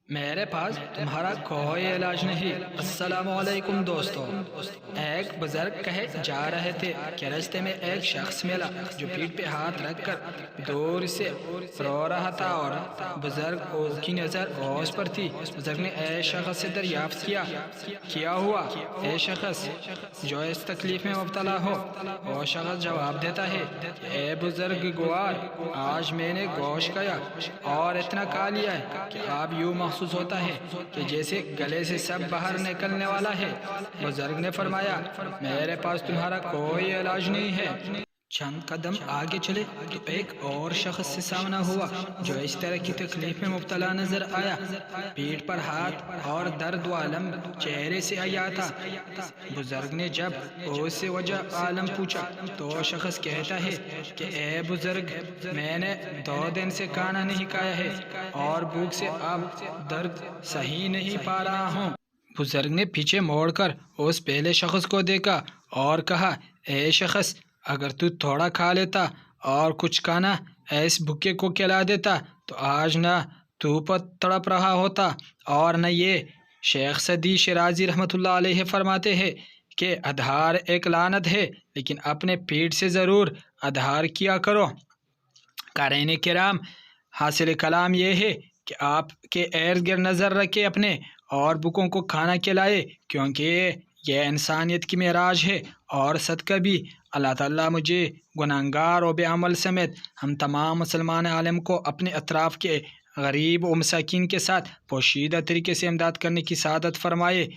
میرے پاس تمہارا کوئی علاج نہیں۔ السلام علیکم دوستو۔ ایک بزرگ کہے جا رہے تھے کہ راستے میں ایک شخص ملا جو پیٹھ پہ ہاتھ رکھ کر دور سے رو رہا تھا اور بزرگ کی نظر اس پر تھی۔ بزرگ نے اے شخص سے دریافت کیا ہوا اے شخص جو اس تکلیف میں مبتلا ہو؟ وہ شخص جواب دیتا ہے کہ اے بزرگوار، آج میں نے گوشت کھایا اور اتنا کھا لیا ہے کہ اب یوں محسوس ہوتا ہے کہ جیسے گلے سے سب باہر نکلنے والا ہے۔ بزرگ نے فرمایا میرے پاس تمہارا کوئی علاج نہیں ہے۔ چند قدم آگے چلے تو ایک اور شخص سے سامنا ہوا جو اس طرح کی تکلیف میں مبتلا نظر آیا۔ پیٹھ پر ہاتھ اور درد و الم چہرے سے آیا تھا۔ بزرگ نے جب اس سے وجہ عالم پوچھا تو شخص کہتا ہے کہ اے بزرگ، میں نے 2 دن سے کھانا نہیں کھایا ہے اور بھوک سے اب درد صحیح نہیں پا رہا ہوں۔ بزرگ نے پیچھے موڑ کر اس پہلے شخص کو دیکھا اور کہا اے شخص، اگر تو تھوڑا کھا لیتا اور کچھ کھانا اس بھوکے کو کھلا دیتا تو آج نہ تو پر تڑپ رہا ہوتا اور نہ یہ۔ شیخ سعدی شیرازی رحمۃ اللہ علیہ فرماتے ہیں کہ ادھار ایک لعنت ہے، لیکن اپنے پیٹ سے ضرور ادھار کیا کرو۔ قارئین کرام، حاصل کلام یہ ہے کہ آپ کے ارد گرد نظر رکھے اپنے اور بھوکوں کو کھانا کھلائے، کیونکہ یہ انسانیت کی معراج ہے اور صدقہ بھی۔ اللہ تعالیٰ مجھے گناہگار و بے عمل سمیت ہم تمام مسلمان عالم کو اپنے اطراف کے غریب و مساکین کے ساتھ پوشیدہ طریقے سے امداد کرنے کی سعادت فرمائے۔